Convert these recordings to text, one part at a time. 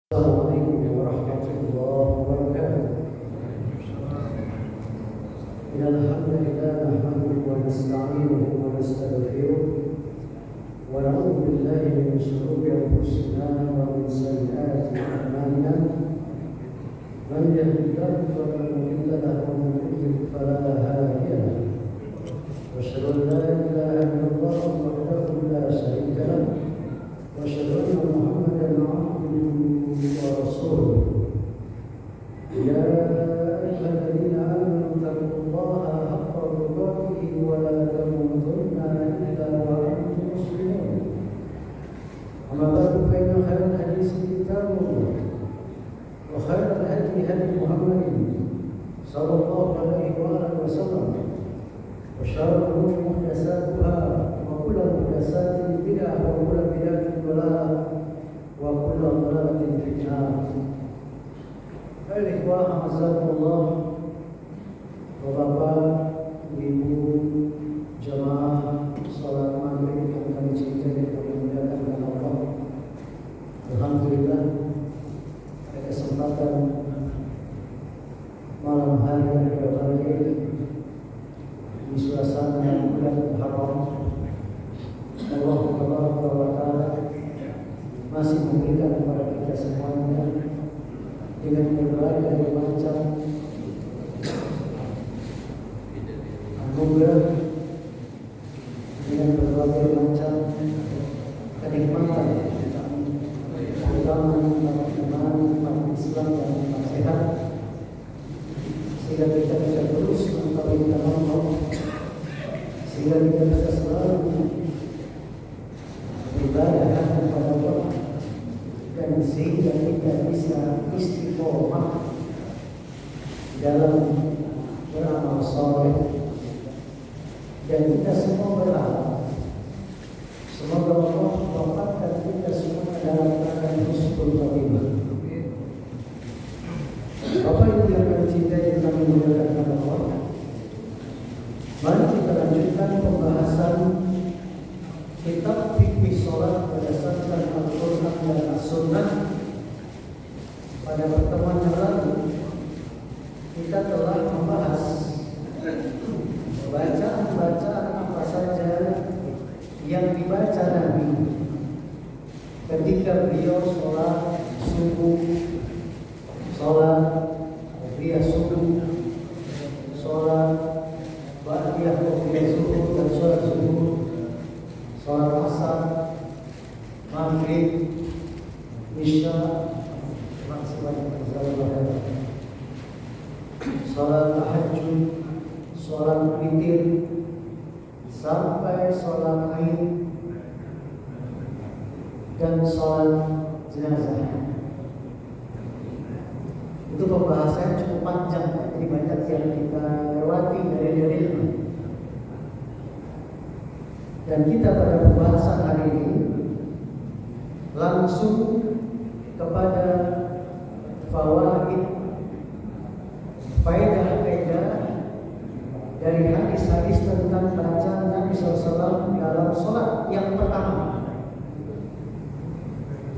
السلام عليكم ورحمة الله وبركاته. إن الحمد لله نحمده ونستعينه ونستغفره ونعوذ بالله من شرور أنفسنا ومن سيئات أعمالنا. من يهد الله فلا مضل له ومن يضلل فلا هادي له. وأشهد أن لا إله إلا الله وحده لا شريك له وأشهد أن محمدا عبده ورسوله. يا أيها الذين آمنوا اتقوا الله حق تقاته ولا تموتن إلا وأنتم مسلمون. أما بعد فإن خير الحديث كتاب الله وخير الهدي هدي محمد صلى الله عليه وآله وسلم وشر الأمور محدثاتها وكل محدثات بدعة وكل بدعة ضلالة وكل ضلالة في النار. Ikhwah azakumullah, Bapak, Ibu, jamaah salat maghrib yang kami cintai dan kami muliakan dengan Allah. Alhamdulillah, pada kesempatan malam hari yang berbahagia di suasana yang bulan Muharram, Allah Subhanahu wa taala masih memberikan kepada kita semuanya dengan berbagai macam anugerah, dengan berbagai macam kenikmatan, terutama umat Islam yang sehat, sehingga kita bisa terus mentauhidkan Allah, sehingga kita bisa selalu beribadah kepada Allah, dan sehingga kita bisa istiqomah dalam beramal saleh. Dan kita semua berharap semoga Allah mewafatkan kita semua dalam keadaan husnul khotimah. Bapak Ibu yang kami cintai dan kami muliakan Allah, mari kita lanjutkan pembahasan kitab fikih salat berdasarkan Al-Quran dan As-Sunnah. Pada pertemuan yang lalu kita telah membahas bacaan-bacaan apa saja yang dibaca Nabi ketika beliau sholat subuh, sholat qobliyah subuh, sholat ba'diyah qobliyah subuh dan sholat subuh, sholat asar, maghrib, isya, sholat tahajud, sholat witir, sampai sholat Id dan sholat jenazah. Itu pembahasannya cukup panjang, jadi banyak yang kita lewati dari dalilnya. Dan kita pada pembahasan hari ini langsung kepada fawaid, faedah-faedah dari hadis-hadis tentang bacaan Nabi SAW dalam sholat. Yang pertama,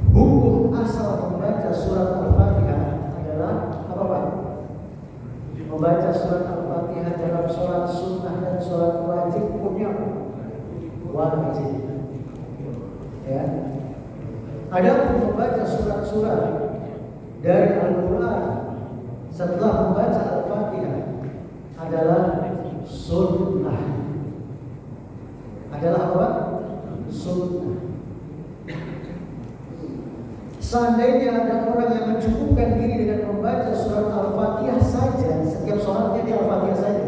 hukum asal membaca surat Al-Fatihah adalah apa Pak? Membaca surat Al-Fatihah dalam sholat sunnah dan sholat wajib hukumnya apa? Wajib. Ya. Adapun membaca surat-surat dari Al-Quran setelah membaca Al-Fatihah adalah sunnah. Adalah apa? Sunnah. Seandainya ada orang yang mencukupkan diri dengan membaca surat Al-Fatihah saja, setiap sholatnya di Al-Fatihah saja,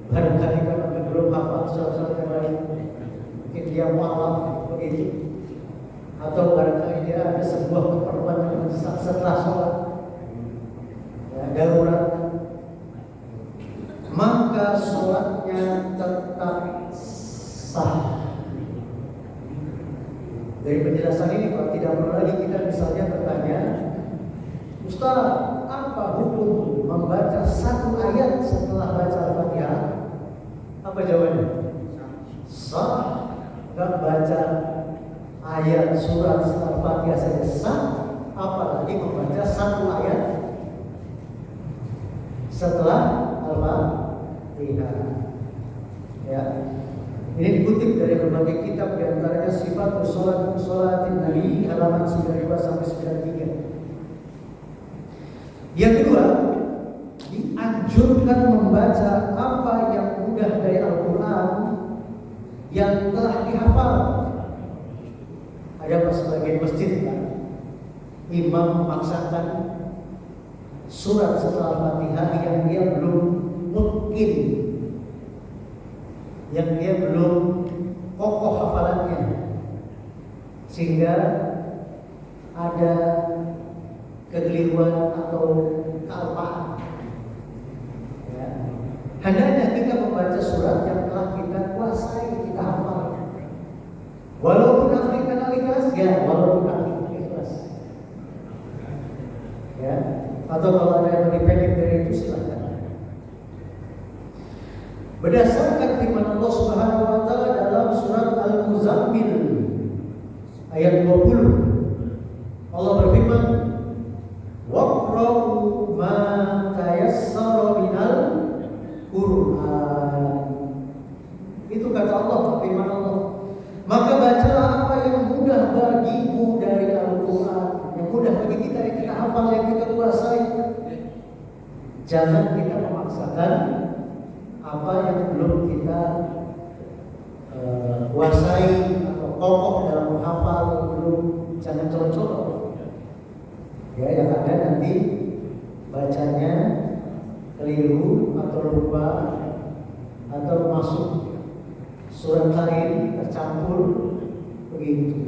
barangkali kalau belum hafal surat-surat yang lain, mungkin dia mualaf begitu, atau barangkali dia ada sebuah keperluan yang mendesak setelah sholat, ya, darurat, maka sholatnya tetap sah. Dari penjelasan ini Pak, tidak perlu lagi kita misalnya bertanya, Ustaz, apa hukum membaca satu ayat setelah baca Al-Fatihah? Apa jawabannya? Sah. Gak baca ayat surat Al-Fatihah saja sah, apalagi membaca satu ayat setelah Al-Fatihah. Ya. Ini dikutip dari berbagai kitab, di antaranya Sifatul Sholatin Nabi halaman 92 sampai 93. Yang kedua, dianjurkan membaca apa yang mudah dari Al-Quran yang telah dihafal. Ada sebagian masjid kan, imam memaksakan surat setelah Fatihah yang dia belum mungkin, yang dia belum kokoh hafalannya, sehingga ada kekeliruan atau kealpaan. Ya. Hendaknya kita membaca surat yang telah kita kuasai, kita hafal. Walaupun akhirkan al-ikhlas, ya walaupun akhirkan ikhlas. Ya. Atau kalau ada yang lebih pendek dari itu silakan. Berdasarkan firman Allah Subhanahu wa taala dalam surat Al-Muzammil ayat 20. Allah berfirman, "Waqra'u ma tayassara minal Qur'an." Itu kata Allah, firman Allah. Maka bacalah apa yang mudah bagimu dari Al-Qur'an, yang mudah bagi kita, yang kita hafal, yang kita kuasai. Jangan kita memaksakan apa yang belum kita kuasai atau kokoh dalam menghafal, belum, jangan colok-colok. Ya, yang ada nanti bacanya keliru atau lupa atau masuk surat lain tercampur begitu.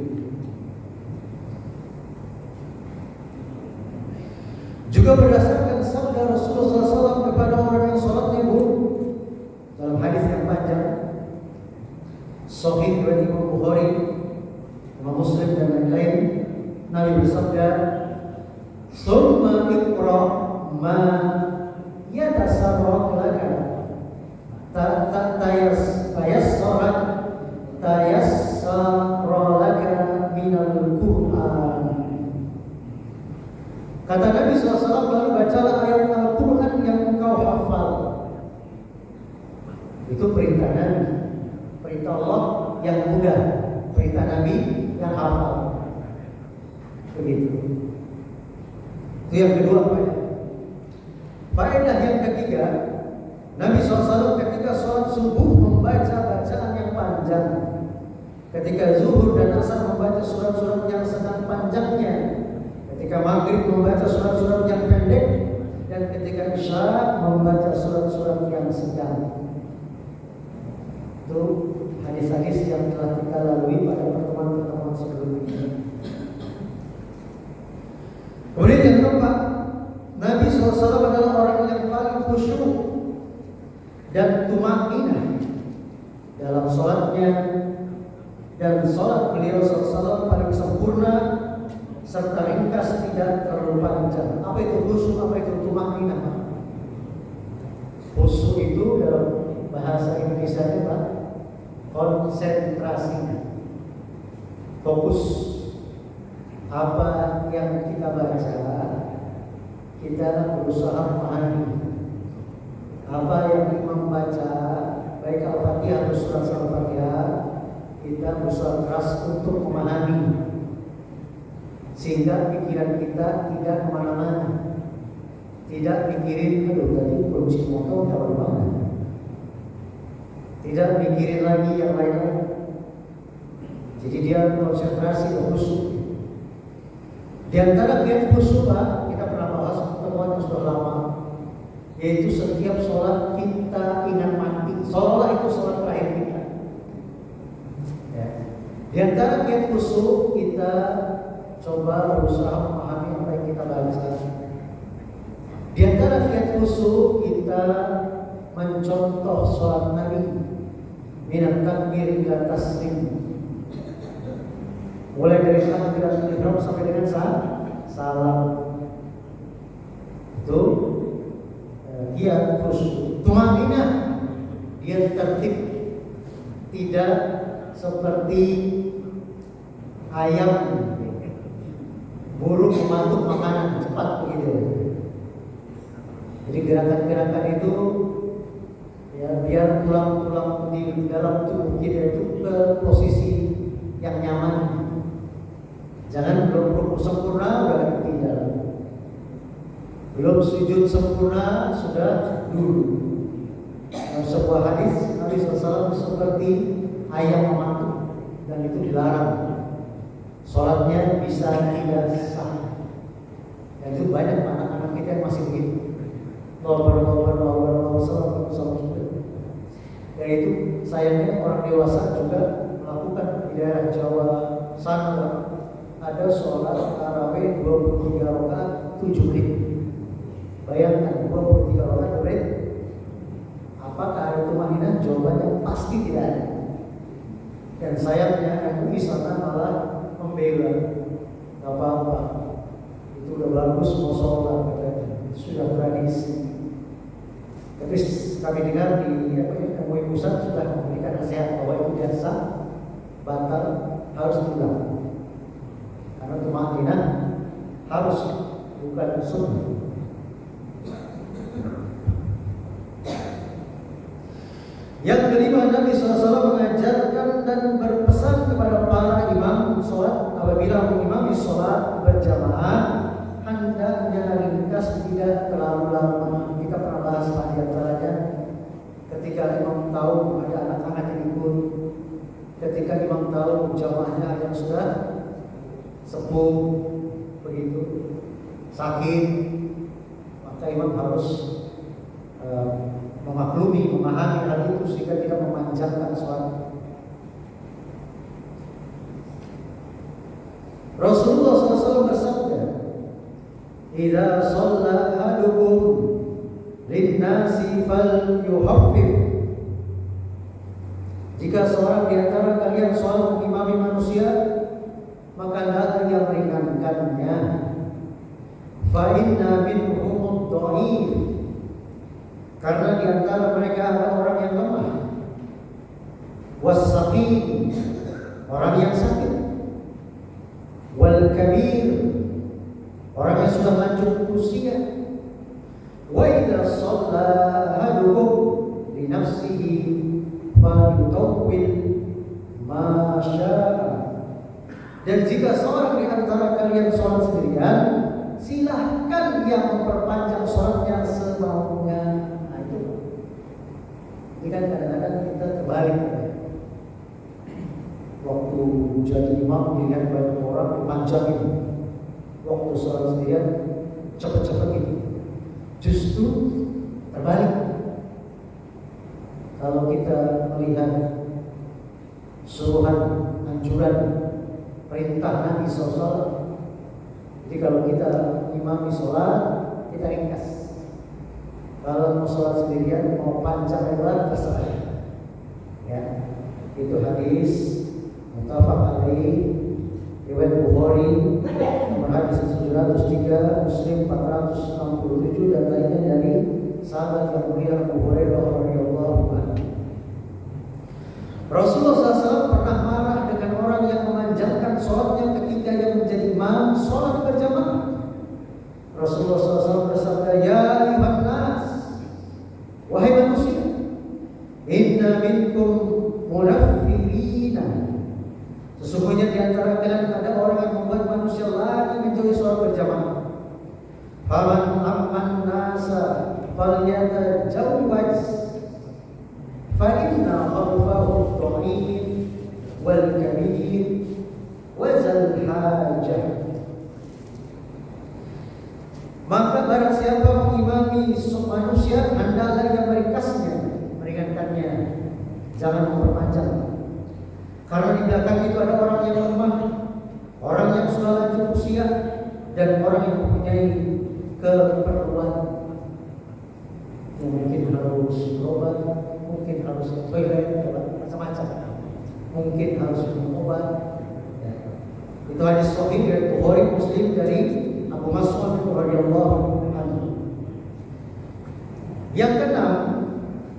Juga berdasarkan sabda Rasulullah SAW kepada orang yang sholatnya buruk dalam hadis yang panjang, Sahih riwayat Imam Bukhari, Imam Muslim dan lain-lain, Nabi bersabda, "Summa iqra ma yatasarraf laka tayassara laka minal Qur'an." Kata Nabi SAW, lalu bacalah ayat Al-Quran yang engkau hafal. Itu perintah Nabi, perintah Allah yang mudah, perintah Nabi yang hafal. Begitu. Itu yang kedua, Pak. Faedah yang ketiga, Nabi SAW ketika sholat subuh membaca bacaan yang panjang. Ketika zuhur dan asar membaca surat-surat yang sedang panjangnya. Ketika maghrib membaca surat-surat yang pendek. Dan ketika isya membaca surat-surat yang sedang. Itu hadis-hadis yang telah kita lalui pada pertemuan-pertemuan sebelumnya. Kemudian yang keempat, Nabi SAW adalah orang yang paling khusyuk dan tumakninah dalam sholatnya, dan sholat beliau SAW paling sempurna serta ringkas, tidak terlalu panjang. Apa itu khusyuk? Apa itu tumakninah? Khusyuk itu dalam bahasa Indonesia itu konsentrasi, fokus. Apa yang kita baca, kita berusaha memahami. Apa yang imam baca, baik Al-Fatihah atau surat Al-Fatihah, kita berusaha keras untuk memahami, sehingga pikiran kita tidak kemana-mana, tidak mikirin, aduh tadi kunci motor taruh di mana, tidak mikirin lagi yang lain-lain. Jadi dia konsentrasi dan khusyuk. Di antara kiat khusyuk, kita pernah bahas pertemuan yang sudah lama, yaitu setiap sholat kita ingat mati, sholat itu sholat terakhir kita. Ya. Di antara kiat khusyuk, kita coba berusaha memahami apa yang kita baca. Di antara kiat khusyuk, kita mencontoh sholat Nabi, minat takbir ila taslim, mulai dari takbiratul ihram sampai dengan salam. Itu dia khusyuk. Tumakninah, dia tertib, tidak seperti ayam burung mematuk makanan cepat begitu. Jadi gerakan-gerakan itu ya biar tulang-tulang di dalam tubuh kita itu ke posisi yang nyaman. Jangan belum sempurna udah tinggal. Belum sujud sempurna sudah dulu. Dalam sebuah hadis Nabi SAW seperti ayam mematuk dan itu dilarang. Sholatnya bisa tidak sah. Dan itu banyak anak-anak kita yang masih begitu. Dan itu sayangnya orang dewasa juga melakukan di daerah Jawa sana. Ada sholat tarawih 23 rakaat 7 menit. Bayangkan 23 rakaat 7 menit. Apakah ada tumaninah? Jawabannya pasti tidak ada. Dan sayangnya MUI sana malah membela. Gak apa-apa, itu udah bagus mau sholat katanya. Sudah tradisi. Tapi kami dengar di MUI pusat sudah memberikan nasihat bahwa itu biasa, batal, harus diulang. Karena tumaninah harus, bukan sunnah. Yang kelima, Nabi SAW mengajarkan dan berpesan kepada para imam sholat apabila mengimami sholat berjamaah hendaknya ringkas, tidak terlalu lama. Kita pernah bahas di antaranya ketika imam tahu ada anak-anak yang ikut, ketika imam tahu jamaahnya ada yang sudah sepuh begitu sakit, maka imam harus memaklumi, memahami hal itu sehingga tidak memanjangkan sholat. Rasulullah SAW bersabda, "Idza shalla ahadukum lin-nasi falyuhaffif." Jika seorang di antara kalian sholat mengimami manusia, maka hendaklah ia meringankannya. Fa inna minhum ad-dha'if, karena di antara mereka ada orang yang lemah, was-saqim, orang yang sakit, wal kabir, orang yang sudah lanjut usia. Wa idza shalla ahadukum li nafsihi falyutawwil ma syaa. Dan jika seorang di antara kalian sholat sendirian, silahkan dia memperpanjang sholatnya semaunya. Nah itu. Ini kan kadang-kadang kita terbalik. Waktu jadi imam dilihat banyak orang dipanjangin. Waktu sholat sendirian cepet-cepetin. Justru terbalik. Kalau kita melihat suruhan, anjuran, perintah Nabi SAW, jadi kalau kita imami sholat, kita ringkas. Kalau mau sholat sendirian, mau panjang lebar, terserah. Ya, itu hadis muttafaq alaih, riwayat Bukhari nomor hadis 703, Muslim 467, dan lainnya dari sahabat yang mulia Abu Hurairah radhiyallahu anhu. Rasulullah SAW pernah marah dengan orang yang memanjangkan sholatnya ketika yang menjadi imam sholat berjamaah. Rasulullah SAW bersabda, "Ya ayuhan nas, wahai manusia, inna minkum munaffirina." Sesungguhnya di antara kalian ada orang yang membuat manusia lari menjauhi sholat berjamaah. Faman amman nasa falyatajawwaz fa inna khalfahu ad-dha'if wal kabir wa zal hajah. Maka barang siapa mengimami manusia, hendaklah ia meringkasnya, meringankannya, jangan memperpanjang. Karena di belakang itu ada orang yang lemah, orang yang sudah lanjut usia, dan orang yang mempunyai keperluan. Mungkin harus berobat, mungkin harus ke toilet, macam-macam. Mungkin harus minum obat. Ya. Itu hadis sahih dari Bukhari, Muslim, dari Abu Mas'ud radhiyallahu anhu. Yang keenam,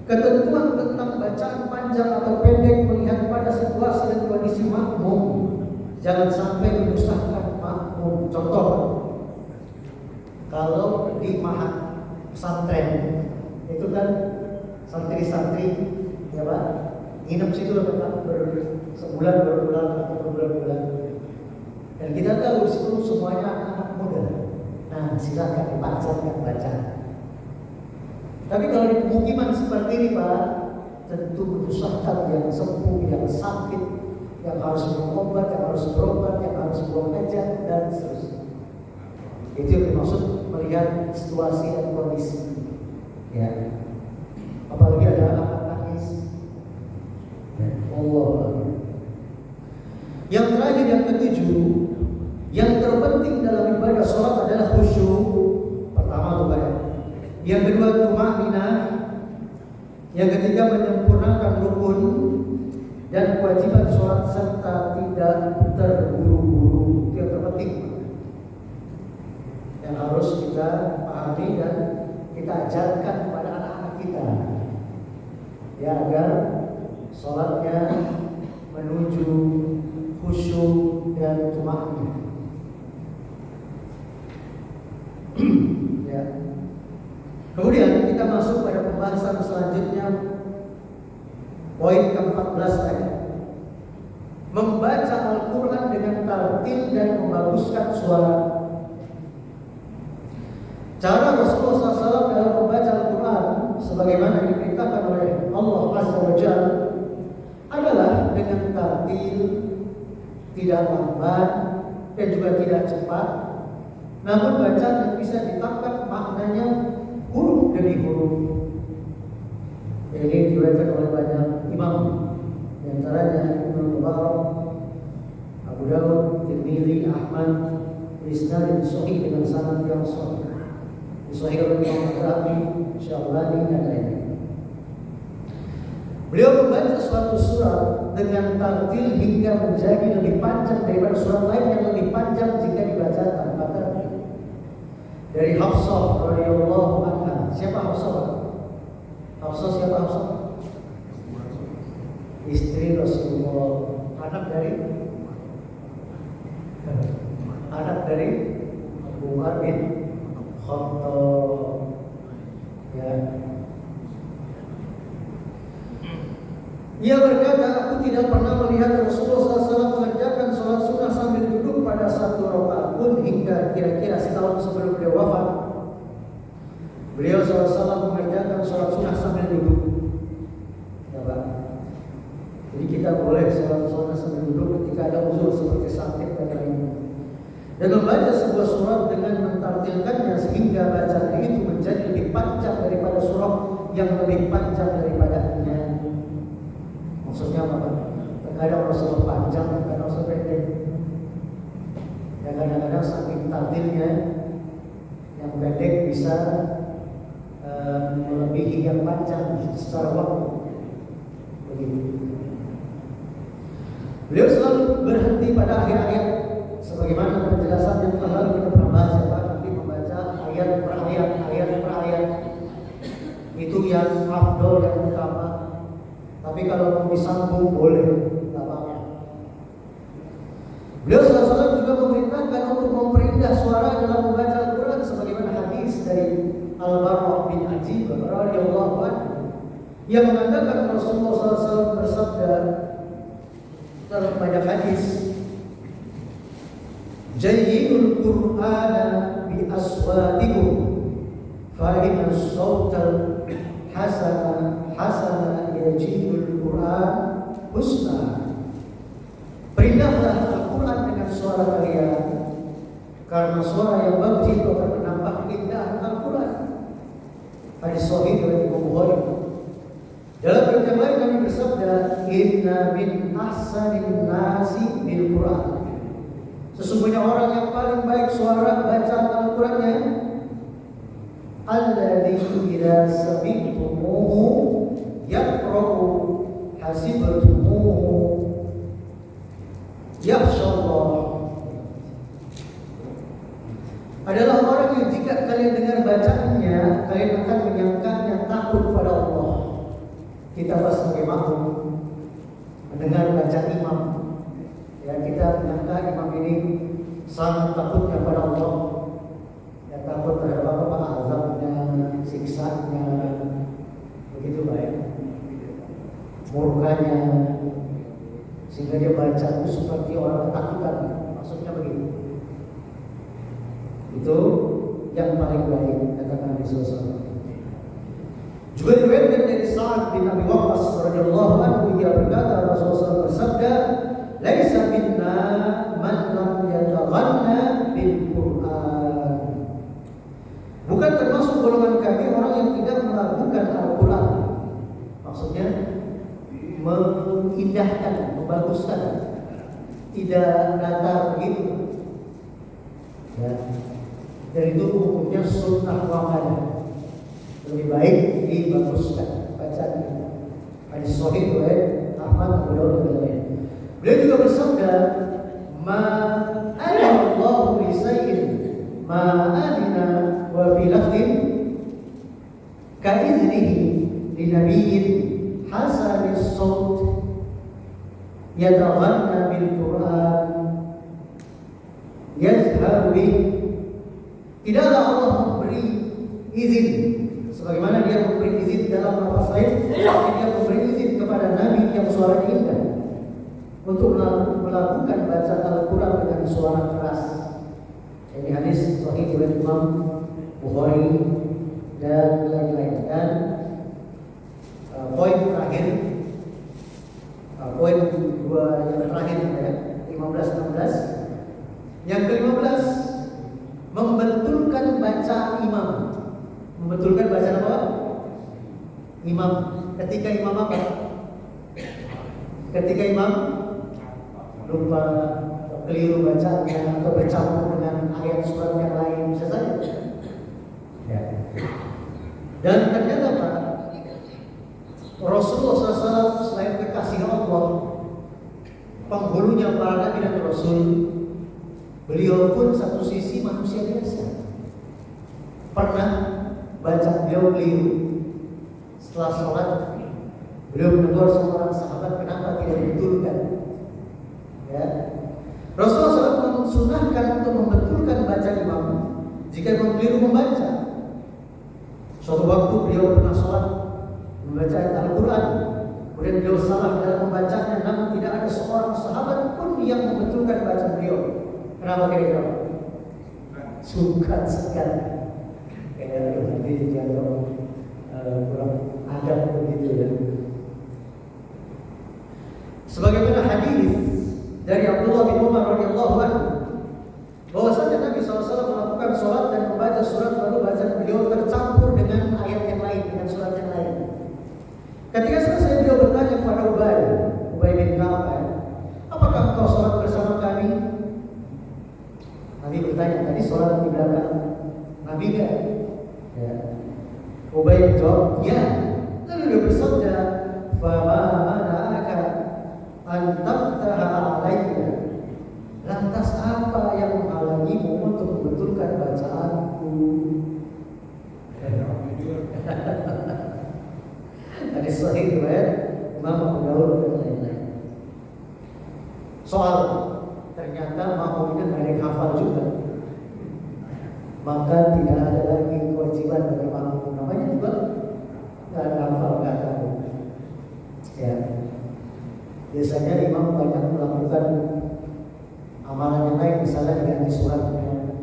ketentuan tentang bacaan panjang atau pendek melihat pada situasi dan kondisi makmum. Jangan sampai menyusahkan makmum. Contoh Kalau di mahat pesantren itu kan santri-santri ya Pak, nginep situ Pak, sebulan berbulan atau berbulan-bulan. Dan kita tahu di situ semuanya anak-anak muda. Nah, silakan dipaksakan baca. Tapi kalau di pemukiman seperti ini Pak, tentu menyusahkan yang sembuh, yang sakit, yang harus berobat, yang harus berobat, yang harus buang hajat dan seterusnya. Itu yang dimaksud melihat situasi dan kondisi. Ya. Apalagi ada anak nangis. Allah. Yang terakhir, yang ketujuh, yang terpenting dalam ibadah sholat adalah khusyuk. Pertama tuh Pak. Yang kedua tumanina. Yang ketiga menyempurnakan rukun dan kewajiban sholat serta tidak terburu-buru. Itu yang terpenting yang harus kita pahami dan kita ajarkan kepada anak-anak kita, ya, agar sholatnya menuju khusyuk dan tumanina. Ya. Kemudian kita masuk pada pembahasan selanjutnya, poin ke-14 tadi. Membaca Al-Quran dengan tartil dan membaguskan suara. Cara Rasulullah SAW dalam membaca Al-Quran sebagaimana diperintahkan oleh Allah Azza wa Jalla adalah dengan tartil, tidak lambat dan juga tidak cepat, namun bacaan yang bisa ditangkap maknanya huruf demi huruf. Ini diriwayatkan oleh banyak imam, di antaranya Ibnu Mubarak, Abu Dawud, Tirmidzi, Ahmad, isnad sahih dengan sanad yang sahih. Sahih oleh Imam Al-Ghazali, Syalbani dan lainnya. Beliau membaca suatu surat dengan tartil hingga menjadi lebih panjang daripada surat lain yang lebih panjang jika dibaca tanpa tartil. Dari Hafsah radhiyallahu anha. Siapa Hafsah? Hafsah siapa Hafsah? Istri Rasulullah. Anak dari Abu Umar bin Khattab. Ya. Ia berkata, aku tidak pernah melihat Rasulullah SAW mengerjakan sholat sunnah sambil duduk pada satu rakaat pun hingga kira-kira setahun sebelum beliau wafat. Beliau SAW mengerjakan sholat sunnah sambil duduk. Ya Pak. Jadi kita boleh sholat sunnah sambil duduk ketika ada uzur seperti sakit dan lainnya. Dan membaca sebuah surat dengan mentartilkannya sehingga bacaan itu menjadi lebih panjang daripada surat yang lebih panjang daripadanya. Maksudnya apa? Kadang Rasulullah panjang, kadang Rasulullah pendek. Ya kadang-kadang saking tartilnya yang pendek bisa melebihi yang panjang secara waktu. Begitu. Beliau selalu berhenti pada akhir ayat, sebagaimana penjelasan yang telah lalu kita pernah bahas, ya Pak. Nanti membaca ayat per ayat, itu yang afdol, yang utama. Tapi kalau mau disambung boleh, tidak apa-apa. Beliau SAW juga memerintahkan untuk memperindah suara dalam membaca Al-Quran, sebagaimana hadis dari Al-Barra bin Azib radhiyallahu anhu yang mengatakan Rasulullah SAW bersabda dalam banyak hadis, Jayyidul Qur'ana bi aswatikum fa inna as-sawtal hasana yajidul Qur'an husna. Perindahlah Al-Quran dengan suara kalian, karena suara yang bagus itu akan menambah keindahan Al-Quran. Hadis sahih dari Imam Bukhari. Dalam ayat yang lain kami bersabda, inna min ahsanin nasi bil Quran. Sesungguhnya orang yang paling baik suara bacaan Al-Qurannya, alladzi idza sami'tumuhu yaqra'u hasibtumuhu yakhshallah. Adalah orang yang jika kalian dengar bacaannya, kalian akan menyangkanya takut pada Allah. Kita sebagai makmum mendengar bacaan imam, ya kita menyangka imam ini sangat takut kepada Allah, ya takut auranya, sehingga dia baca itu seperti orang ketakutan. Maksudnya begitu. Itu yang paling baik, kata Nabi SAW. Juga diriwayatkan dari Sa'ad bin Abi Waqqas radhiyallahu anhu, ia berkata, Rasulullah bersabda, "Laisa minna man lam yataghanna bil Qur'an." Bukan termasuk golongan kami orang yang tidak melakukan Al-Qur'an. Maksudnya mengindahkan, membaguskan, tidak datar begitu. Ya. Dan itu hukumnya sunnah muakkadah. Lebih baik dibaguskan bacaannya. Hadis sahih riwayat Ahmad, Abu Dawud dan lain-lain. Beliau juga bersabda, "Ma Allahu li sayyin ma adina wa fi lafdin ka iznihi li nabiyyin hasanis saut yataghanna bil Qur'an yazharu bih." Tidaklah Allah memberi izin sebagaimana dia memberi izin dalam nafas lain, tapi dia memberi izin kepada Nabi yang suaranya indah untuk melakukan bacaan Al-Quran dengan suara keras. Ini hadis sahih riwayat Imam Bukhari dan lain-lain. Dan poin terakhir, poin dua yang terakhir ya, 15-16. Yang ke-15, membetulkan bacaan imam. Membetulkan bacaan apa? Imam. Ketika imam apa? Ketika imam lupa, keliru bacanya atau bercampur dengan ayat surat yang lain, bisa saja. Ya. Dan ternyata Pak, Rasulullah SAW selain kekasih Allah, penghulunya para nabi dan rasul, beliau pun satu sisi manusia biasa. Pernah baca beliau keliru. Setelah sholat, beliau menegur seorang sahabat, kenapa tidak dibetulkan? Ya. Rasulullah SAW mensunahkan untuk membetulkan bacaan imam jika imam keliru membaca. Suatu waktu beliau pernah sholat membaca Al-Quran, kemudian beliau salah dalam membacanya, namun tidak ada seorang sahabat pun yang membetulkan bacaan beliau. Kenapa kira-kira? Suka sekali. Kayak nanti jatuh kurang adab begitu ya. Sebagaimana hadis dari Abdullah bin Umar radhiyallahu anhu, bahwasanya Nabi SAW melakukan sholat dan membaca surat, lalu bacaan beliau tercampur dengan ayat yang lain, dengan surat yang lain. Ketika selesai beliau bertanya kepada Ubay bin Ka'ab, apakah engkau sholat bersama kami? Nabi bertanya, tadi sholat di belakang Nabi kan? Ya. Ubay menjawab, ya. Lalu dia bersabda, "Fama mana'aka an taftaha alayya?" Lantas apa yang menghalangimu untuk membetulkan bacaanku? Hadis sahih riwayat Imam Abu Dawud dan lain-lain. Soal ternyata makmumnya ada yang hafal juga, maka tidak ada lagi kewajiban bagi makmum. Namanya juga nggak hafal, nggak tahu. Ya, biasanya imam banyak melakukan amalan yang lain, misalnya diganti suratnya,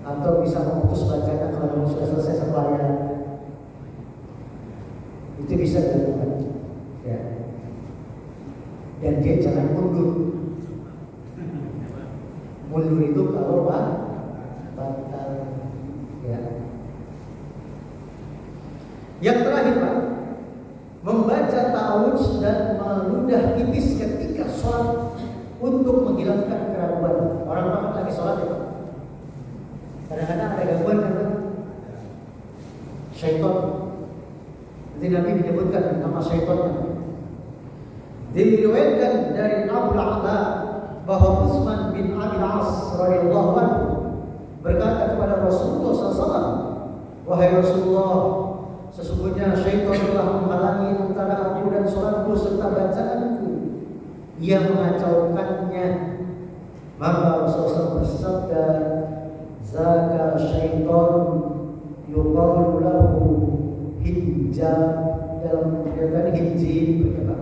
atau bisa memutus bacanya kalau sudah selesai sembahyang. Itu bisa dilakukan. Ya. Dan dia jangan mundur. Mundur itu kalau batal. Ya. Yang terakhir Pak, membaca ta'awudz dan meludah tipis ketika sholat untuk menghilangkan keraguan. Orang banget lagi sholat ya Pak, kadang-kadang ada gangguan kan Pak? Syaitan. Jadi Nabi menyebutkan nama syaitannya. Diriwayatkan dari Abu Al-A'la bahwa Utsman bin Abi Al-As radhiyallahu anhu berkata kepada Rasulullah SAW, wahai Rasulullah, sesungguhnya syaitan telah menghalangi antara aku dan sholatku serta bacaanku. Ia mengacaukannya. Maka Rasulullah bersabda, zaka syaitan yuqalu lahu hijab dalam kegiatan hiji berkata,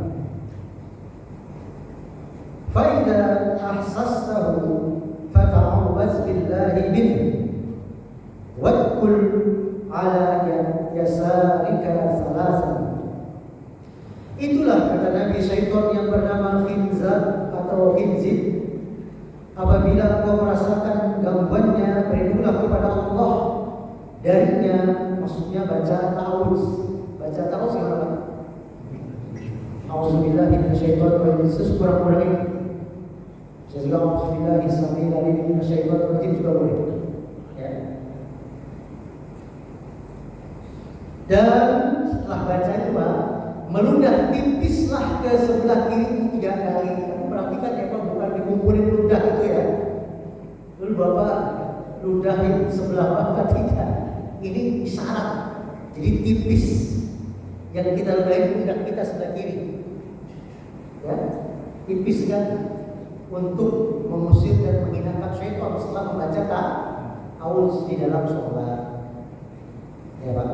"Faida ahsastahu fata'awwaz billahi min wadkul ala yasarika salasan." Itulah kata Nabi, syaitan yang bernama Khinzab atau Khinzib, apabila kau merasakan gangguannya, berlindunglah kepada Allah darinya. Maksudnya baca ta'awuz. Baca ta'awuz gimana? A'udzubillahi minasyaitonir rajim. Sekurang-kurangnya saya juga a'udzubillahi samil alim minasyaitonir rajim juga boleh. Ya. Dan setelah baca itu Pak, meludah tipislah ke sebelah kiri 3 kali. Kamu perhatikan ya Pak, bukan dikumpulin ludah itu ya. Dulu Bapak ludahin sebelah Bapak tidak. Ini isyarat. Jadi tipis. Yang kita ludahin ludah kita sebelah kiri. Ya, tipis kan untuk mengusir dan menghinakan syaitan setelah membaca ta'awuz di dalam sholat. Ya Pak.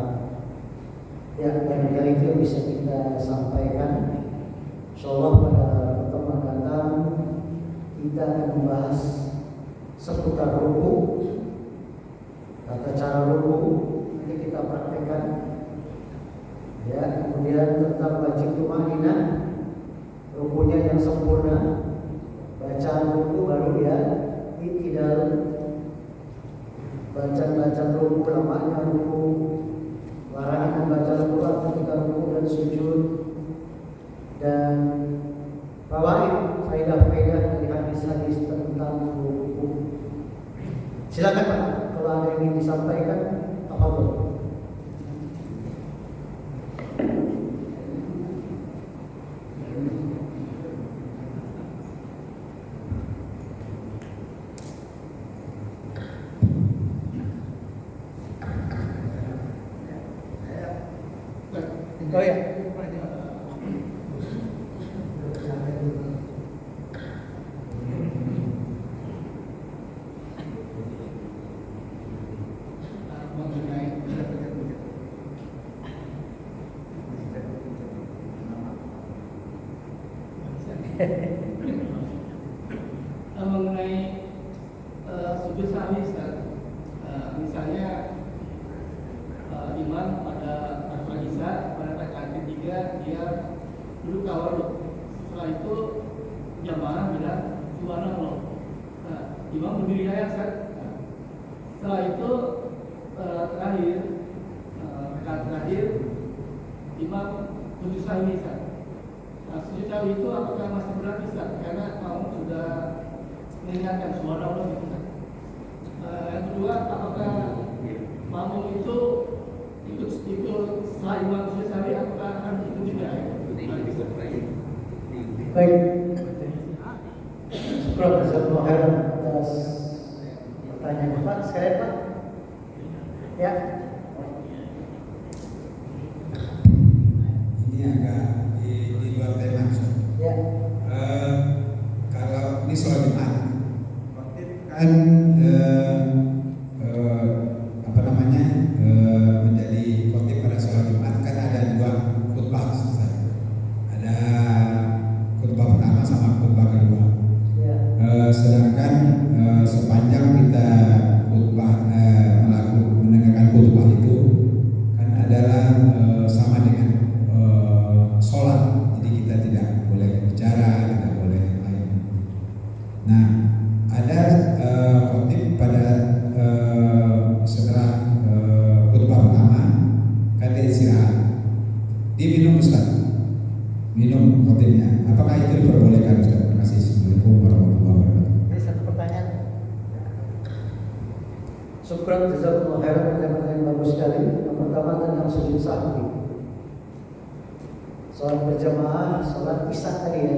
Ya, barangkali itu bisa kita sampaikan. Insyaallah pada pertemuan datang kita akan membahas seputar ruku, tata cara ruku, nanti kita praktekkan. Ya, kemudian tentang wajib tumanina, rukunya yang sempurna, bacaan ruku baru ya i'tidal, bacaan ruku lamanya ruku, larangan membaca Al-Quran ketika ruku dan sujud, dan fawaid, faedah-faedah dari hadis-hadis tentang ruku. Silakan Pak, kalau ada yang ingin disampaikan, tafadhol. Oh ya. Mengenai sujud sahwi, misalnya imam pada rakaat Isya pada rakaat ketiga dia duduk tawaduk, setelah itu jamaah bilang subhanallah. Nah, imam berdiri ayat. Setelah itu terakhir rakaat terakhir imam sujud sahwi. Nah, sujud sahwi itu apakah masih berarti karena kamu sudah mengingatkan subhanallah gitu kan? Yang kedua, apakah makmum itu ikut setelah imam sujud sahwi, apakah harus ikut juga? Baik. Syukur jazakallahu khairan atas pertanyaan Pak. Sekalian Pak. Ya. Ini agak di luar tema. Ya. Kalau ini sholat Jumat kan menjadi khotib pada sholat Jumat kan ada 2 khutbah. Ada khutbah pertama sama khutbah kedua. Ya. Sedangkan sepanjang kita khutbah mendengarkan khutbah itu kan adalah sama dengan sholat, jadi kita tidak boleh bicara, tidak boleh lain. Nah, ada khotib pada setelah khutbah pertama kan dia istirahat, dia minum Ustaz, minum khotibnya. Apakah itu diperbolehkan Ustaz? Terima kasih. Assalamualaikum warahmatullahi wabarakatuh. Ini satu pertanyaan. Syukran jazakallahu khairan, pertanyaan yang bagus sekali. Yang pertama tentang sujud sahwi. Sholat berjamaah, sholat isya tadi ya.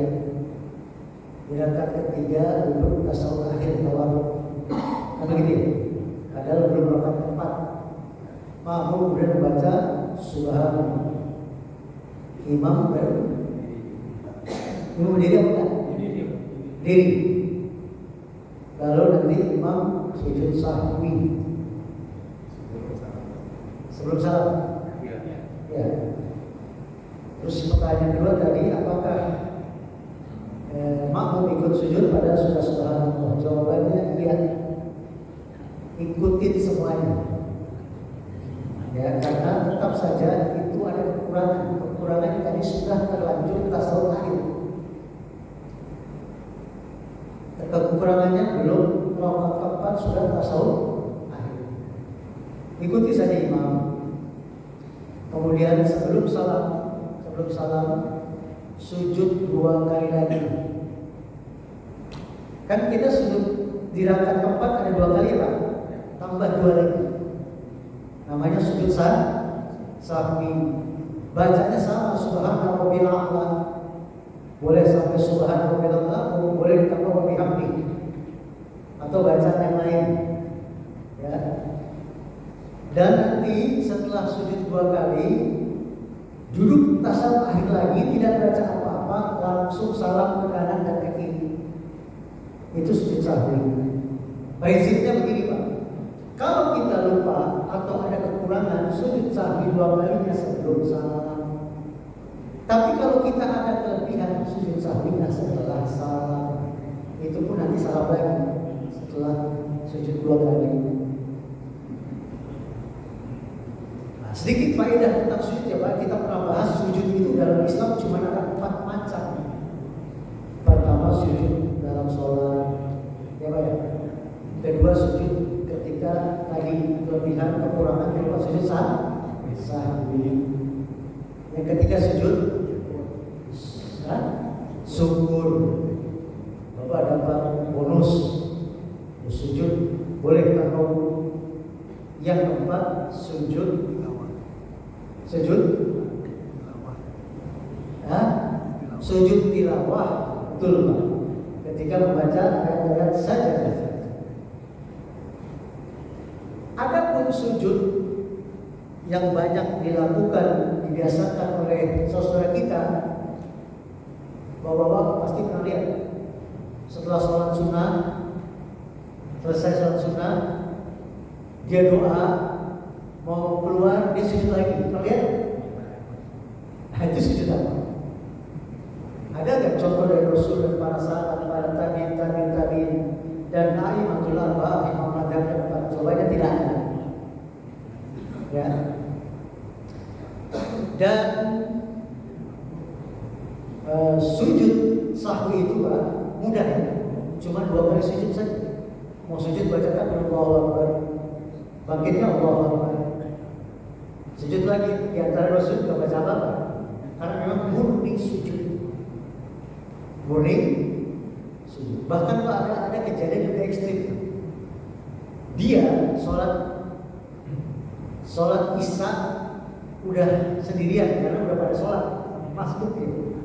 Di rakaat ketiga duduk tasawuf akhir tawaduk. Kan begitu ya? Padahal belum rakaat keempat. Makmum kemudian membaca subhanallah. Imam berdiri apa enggak? Diri. Lalu nanti imam sujud sahwi sebelum salam. Ya. Terus pertanyaan kedua tadi, apakah makmum ikut sujud pada sudah subhanallah? Jawabannya iya, ikutin semuanya. Ya, karena tetap saja itu ada kekurangan. Kekurangan tadi sudah terlanjur tasawuf akhir. Kekurangannya belum rakaat keempat sudah tasawuf akhir. Ikuti saja imam. Kemudian sebelum salam sujud 2 kali lagi. Kan kita sujud di rakaat keempat ada 2 kali ya Pak? Tambah 2 lagi. Namanya sujud sahwi. Bacanya sama, subhana rabbil a'la. Boleh sampai subhana rabbil a'la, boleh ditambah wa bihamdi. Atau bacaan yang lain. Ya. Dan nanti setelah sujud 2 kali, duduk tasawuf akhir lagi, tidak baca apa-apa, langsung salam ke kanan dan ke kiri. Itu sujud sahwi. Prinsipnya begini Pak. Kalau kita lupa atau ada kekurangan, sujud sahwi 2 kalinya sebelum salam. Tapi kalau kita ada kelebihan, sujud sahwinya setelah salam. Itu pun nanti salam lagi setelah sujud 2 kali. Nah, sedikit faedah tentang sujud ya Pak. Kita pernah bahas sujud itu dalam Islam cuma ada 4 macam. Pertama sujud dalam sholat, ya Pak ya. Kedua sujud ketika tadi kelebihan kekurangan berupa sujud sahwi. Yang ketiga sujud syukur. Bapak dapat bonus sujud boleh tahu. Yang keempat sujud sujud tilawah, betul Pak. Ketika membaca ayat-ayat saja. Adapun sujud yang banyak dilakukan, dibiasakan oleh saudara kita, bapak-bapak pasti pernah lihat. Setelah sholat sunnah, selesai sholat sunnah, dia doa, mau keluar, dia sujud lagi. Pernah lihat? Nah, itu sujud apa? Ada nggak contoh dari Rasul dan para sahabat, para tabi'in, dan a'immatul arba'ah, imam madzhab yang 4? Jawabannya tidak ada. Ya. Dan sujud sahwi itu Pak, mudah ya. Cuma 2 kali sujud saja. Mau sujud bacakan Allahu Akbar. Bangkitnya Allahu Akbar. Sujud lagi, di antara sujud enggak baca apa-apa. Karena memang murni sujud. Murni sujud. Bahkan Pak ada kejadian juga ekstrim. Dia sholat isya udah sendirian karena udah pada sholat masuk gitu.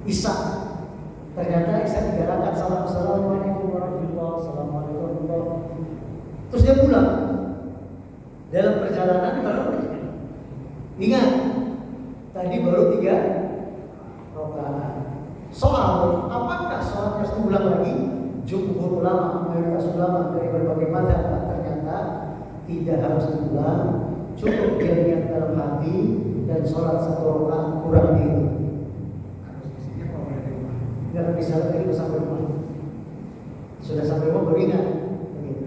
Isya ternyata isya 3 rakaat, salam assalamualaikum warahmatullahi wabarakatuh. Terus dia pulang. Dalam perjalanan baru ingat tadi baru 3 rakaat. Soal apakah sholatnya harus diulang lagi? Jumhur ulama, mayoritas ulama dari berbagai mazhab ternyata tidak harus diulang, cukup dia niat dalam hati dan sholat 1 rakaat kurang itu. Nggak bisa lagi sampai rumah. Sudah sampai rumah baru ingat. Begitu.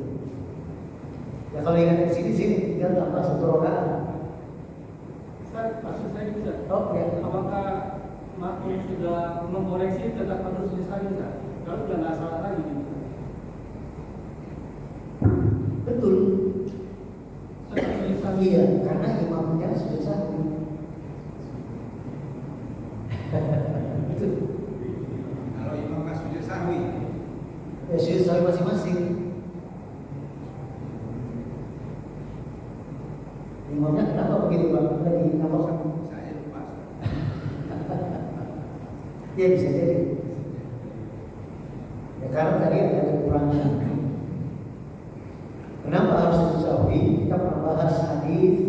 Ya kalau ingat di sini tinggal tambah 1 rakaat. Maksud saya juga. Oh ya. Apakah makmum sudah mengoreksi tetap harus disahkan? Kalau sudah nggak salah lagi. Betul. Iya, karena imamnya sujud sahwi. Itu. Kalau imam nggak sujud sahwi, Ya sujud sahwi masing-masing. Imamnya kenapa begitu Pak? Lagi nama saya lupa. Ya bisa jadi. Ya karena tadi ada kekurangan. Kenapa harus sujud sahwi? Kita pernah bahas hadis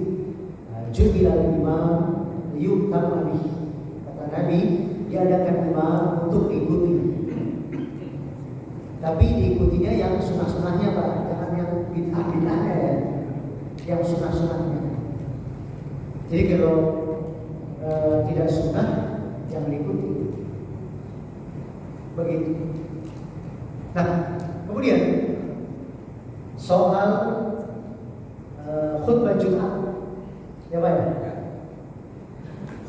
jubilal imam liyutamma bihi. Kata Nabi, diadakan imam untuk diikuti. Tapi diikutinya yang sunah-sunahnya Pak, jangan yang bid'ah-bid'ahnya ya. Yang sunah-sunahnya. Jadi kalau tidak sunnah jangan ikuti. Begitu. Nah, kemudian soal khutbah Jumat, ya Pak.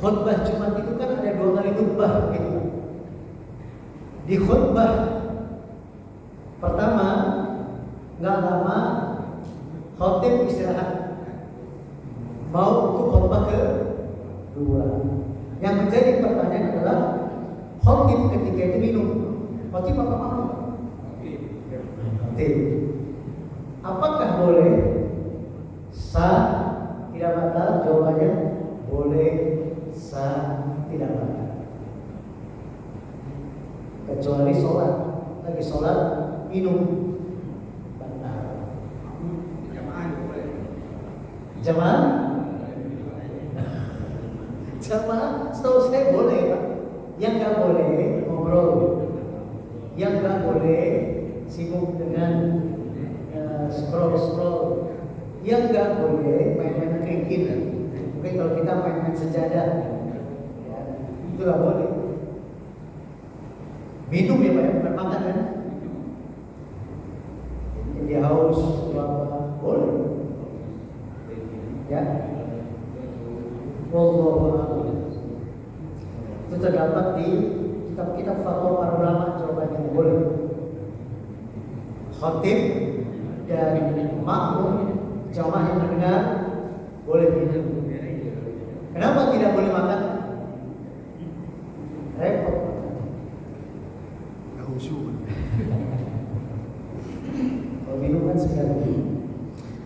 Khutbah Jumat itu kan ada 2 kali khutbah, gitu. Di khutbah pertama nggak lama khotib istirahat, mau untuk khutbah kedua. Yang menjadi pertanyaan adalah khotib ketika itu minum, khotib apa mau? Khotib. Apakah boleh? Sah, tidak batal? Jawabannya boleh, sah, tidak batal. Kecuali sholat, lagi sholat minum batal. Jamaah? Jamaah, setahu saya boleh, Pak. Yang nggak boleh ngobrol, yang nggak boleh sibuk dengan scroll, yang nggak boleh main-main kerikil. Mungkin kalau kita main-main sejadah, ya, itu nggak boleh. Minum ya Pak, ya, bukan makan kan? Dia haus, apa boleh? Ya. Wallahu a'lam. Itu terdapat di kitab-kitab fatwa para ulama, jawabannya boleh. Khatib dan makmum jamaah yang mendengar boleh minum. Kenapa tidak boleh makan? Repot. Kalau minum kan sekali.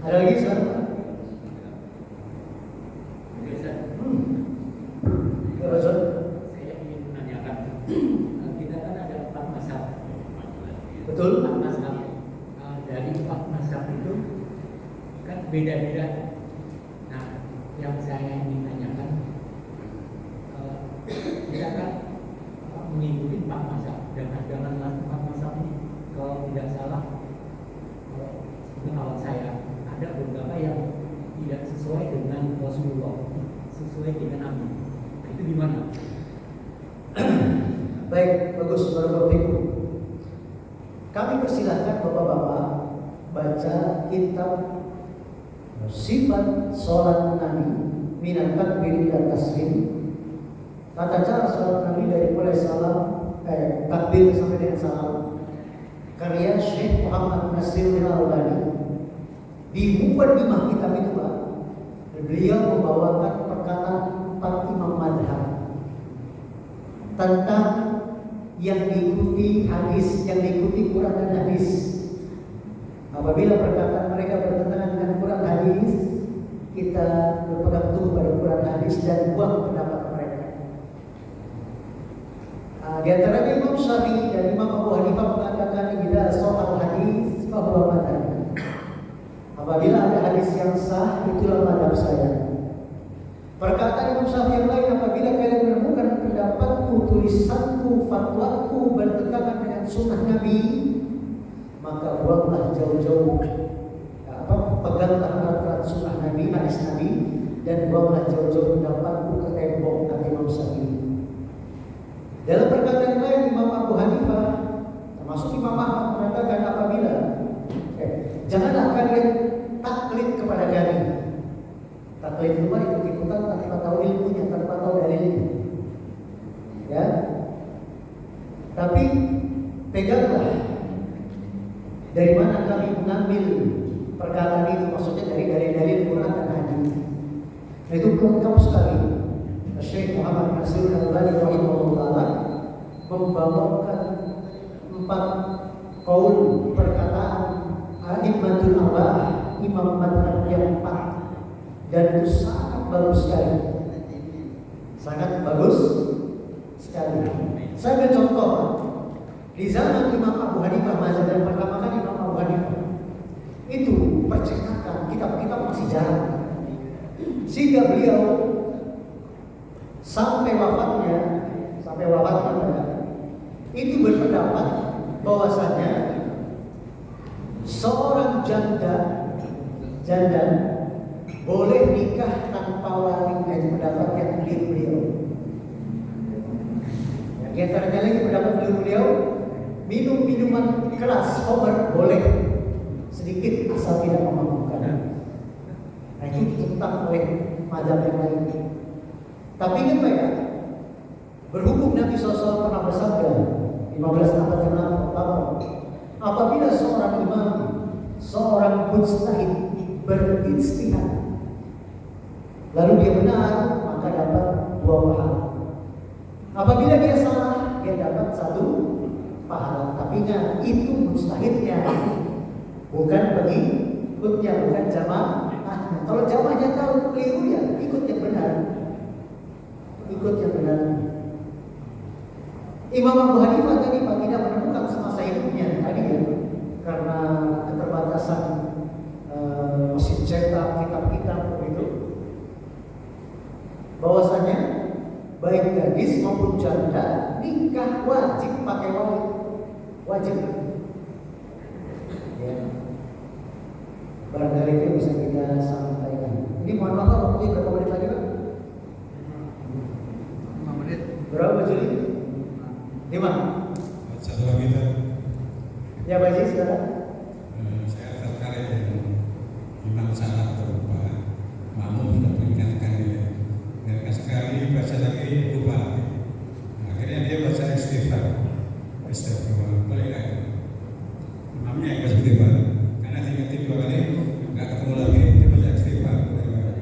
Ada lagi sekarang? Saya ingin menanyakan, kita kan ada 4 mazhab. Betul? 4 mazhab. Dari 4 mazhab itu kan beda-beda. Nah, yang saya ingin tanyakan, kita kan mengikuti 4 mazhab dan dalam 4 mazhab ini, kalau tidak salah, pengetahuan saya ada beberapa yang tidak sesuai dengan Rasulullah, sesuai dengan Nabi. Itu gimana? Baik, bagus, barakallahu fikum. Kami persilahkan bapak-bapak baca kitab Sifat Salat Nabi Minal Takbir ila Taslim. Tata cara salat Nabi dari mulai salam takbir sampai dengan salam, karya Syekh Muhammad Nasiruddin Al-Albani. Di muqaddimah kitab itu Pak, beliau membawakan perkataan 4 imam madhab tentang yang diikuti hadis, yang diikuti Quran dan hadis. Apabila perkataan mereka bertentangan dengan Quran hadis, kita berpegang teguh pada Quran hadis dan buang pendapat mereka. Di antaranya Imam Syafi'i dan Imam Abu Hanifah mengatakan bila soal hadis bahwa madhab. Apabila ada hadis yang sah, itulah madhab saya. Perkataan Imam Syafi'i yang lain, apabila kalian menemukan pendapatku, tulisanku, fatwaku bertentangan dengan sunnah Nabi, maka buanglah jauh-jauh, peganglah erat-erat sunnah Nabi, hadis Nabi, dan buanglah jauh-jauh pendapatku ke tembok, kata Imam Syafi'i. Dalam perkataan yang lain, Imam Abu Hanifah, termasuk Imam Ahmad, mengatakan apabila janganlah kalian taklid kepada kami. Taklid itu ikut-ikutan tanpa tahu ilmunya, tanpa tahu dalilnya. Ya. Tapi peganglah dari mana kami mengambil perkataan itu, maksudnya dari dalil Quran dan hadis. Nah, itu lengkap sekali. Syekh Muhammad Nasiruddin Al-Albani rahimahullah membawakan 4 qaul perkataan a'immatul arba'ah, imam madhab yang 4, dan itu sangat bagus sekali, sangat bagus sekali. Saya ambil contoh di zaman Imam Abu Hanifah, mazhab yang pertama kan Imam Abu Hanifah itu percetakan kitab-kitab masih jarang, sehingga beliau sampai wafatnya itu berpendapat bahwasanya seorang janda boleh nikah tanpa wali, pendapat yang beliau. Di antaranya lagi pendapat beliau, minum minuman keras, khamr boleh sedikit asal tidak memabukkan. Nah itu ditentang oleh mazhab yang lain. Tapi ingat ya, berhubung Nabi SAW pernah bersabda 15 abad yang pertama, apabila seorang imam, seorang mujtahid berijtihad, lalu dia benar, maka dapat 2 pahala. Apabila dia salah, dia dapat 1 pahala. Tapi ingat, itu mujtahidnya, bukan pengikutnya, bukan jamaah. Kalau jamaahnya tahu keliru, ya ikut yang benar. Ikut yang benar. Imam Abu Hanifah tadi Pak tidak menemukan semasa hidupnya tadi ya, karena keterbatasan mesin cetak, kitab-kitab begitu, bahwasanya baik gadis maupun janda nikah wajib pakai wali, wajib. Ya. Barangkali itu bisa kita sampaikan. Ini mohon maaf waktu berapa menit lagi Pak? 5 menit. Berapa Juli? 5. 1 meter. Ya Pak Haji, sekarang. Saya tertarik dengan imam salah terlupa, makmum sudah mengingatkan dia. Dan sekali baca lagi lupa lagi. Akhirnya dia baca istighfar. Astagfirullah. Boleh nggak? Imamnya yang baca istighfar. Karena diingetin 2 kali nggak ketemu lagi, dia baca istighfar. Boleh nggak?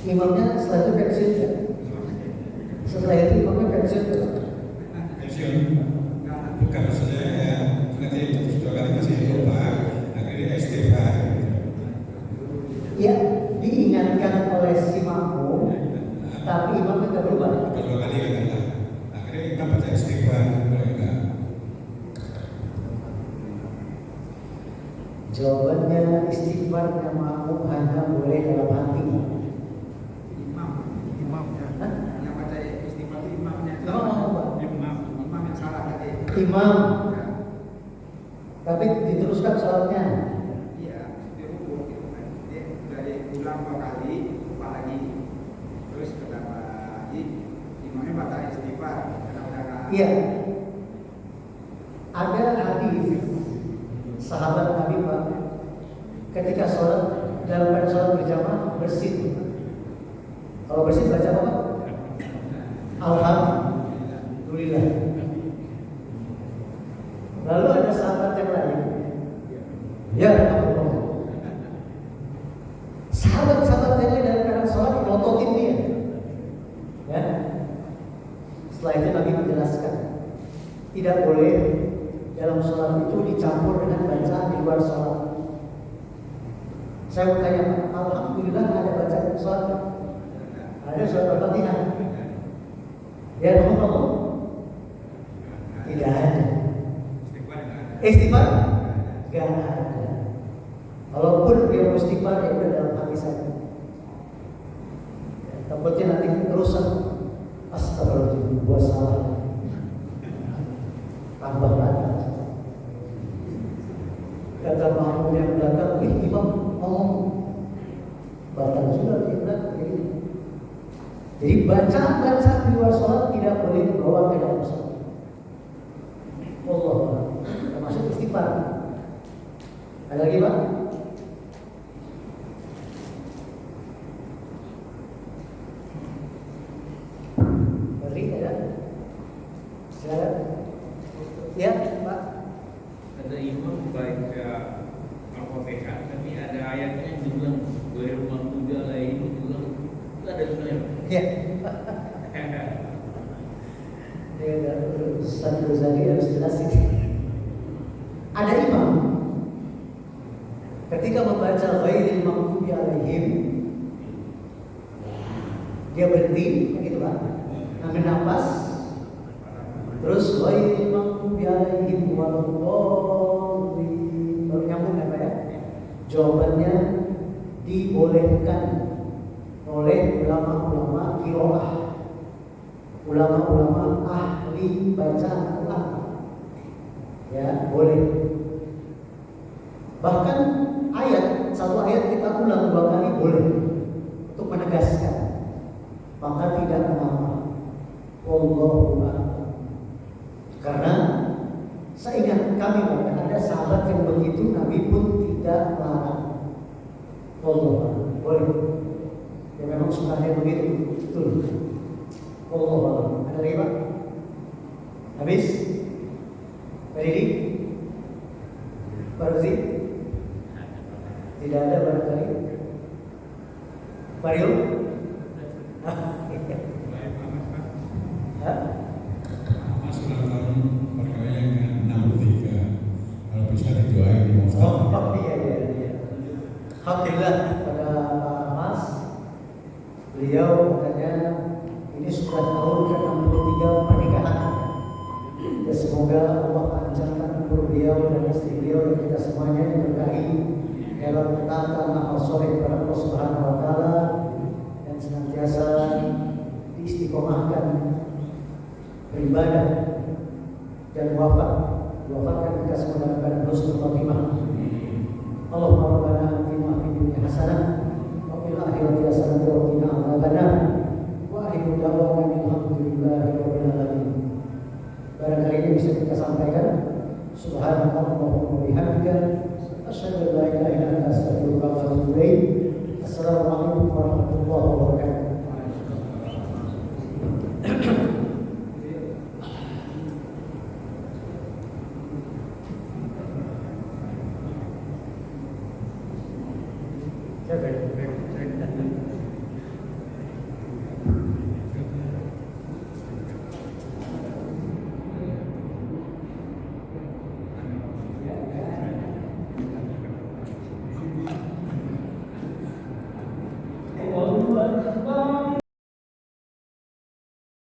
Imamnya setelah itu pensiun ya? Setelah itu imamnya pensiun ya? Pensiun. Bukan maksudnya ya, nanti terus 2 kali masih lupa, akhirnya istighfar. Ya, diingatkan oleh si makmum, tapi imamnya tidak berubah. 2 kali kan? Akhirnya kita baca istighfar. Boleh nggak? Jawabannya istighfarnya makmum hanya boleh dalam hati. Imamnya yang baca istighfar itu imamnya. Imam yang salah tadi. Imam, tapi diteruskan sholatnya. Iya, dia rukuk gitu kan. Dia dari ulang 2 kali, lupa lagi. Terus pertama lagi, imamnya baca istighfar. Karena udah nggak. Iya. Ada hadis sahabat Nabi Pak, ketika sholat dalam pada sholat berjamaah bersin. Kalau bersin baca apa Pak? Alhamdulillah. Lalu ada sahabat yang lain, ya Allah. Sahabat-sahabat yang lain dalam keadaan sholat melototin dia. Ya. Setelah itu Nabi menjelaskan, tidak boleh dalam sholat itu dicampur dengan bacaan di luar sholat. Saya bertanya, alhamdulillah ada bacaan sholat, ada surat Al-Fatihah. Ya Allah, tidak ada. Istighfar? Gak ada. Walaupun dia mau istighfar, ya udah dalam hati saya. Takutnya nanti terusan, astagfirullahaladzim, gua salah. Tambah lagi. Kata makmum yang datang, imam ngomong batal juga dia bilang begini. Jadi bacaan-bacaan di luar sholat tidak boleh dibawa ke dalam sholat. Allah, termasuk istighfar. Ada lagi Pak? Beri ada? Silakan. Ya, Pak. Ada imam baca Al-Fatihah, tapi ada ayatnya yang bilang ghairu maghdubi alaihim, bilang itu ada sunahnya. Ya. Ya, Ustaz Ghazali harus jelasin. Ada imam ketika membaca ghairil maghdubi alaihim, dia berhenti, gitu Pak. Ambil nafas, terus ghairil maghdubi alaihim waladdallin, baru nyambung ya Pak ya. Jawabannya dibolehkan oleh ulama-ulama qiraah, ulama-ulama ahli baca Al-Quran. Ya, boleh. Bahkan satu ayat kita ulang 2 kali boleh untuk menegaskan, maka tidak mengapa. Wallahu a'lam. Karena seingat kami bahkan ada sahabat yang begitu, Nabi pun tidak melarang. Wallahu a'lam. Boleh. Ya memang sukanya begitu. Betul. Wallahu a'lam. Ada lagi Pak? Habis? Pak Didi? Pak Ruzi? Tidak ada barangkali. Mario? Mas ulang tahun perkawinannya yang 63. Kalau bisa didoain di Mustafa. Oh iya. Alhamdulillah pada Pak Mas, beliau katanya ini sudah tahun ke-63 pernikahan. Ya semoga Allah panjangkan umur beliau dan istri beliau dan kita semuanya diberkahi dalam tata amal soleh kepada Allah Subhanahu wa taala dan senantiasa diistiqomahkan beribadah dan wafatkan kita semua dalam keadaan husnul khatimah. Allahumma rabbana atina fid dunya hasanah wa fil akhirati hasanah wa qina adzabannar wa akhiru da'wana alhamdulillahi rabbil alamin. Barangkali ini bisa kita sampaikan. Subhanallahumma wa bihamdika asyhadu an la ilaha illa anta astaghfiruka wa atubu ilaik. Assalamualaikum warahmatullahi wabarakatuh. Okay.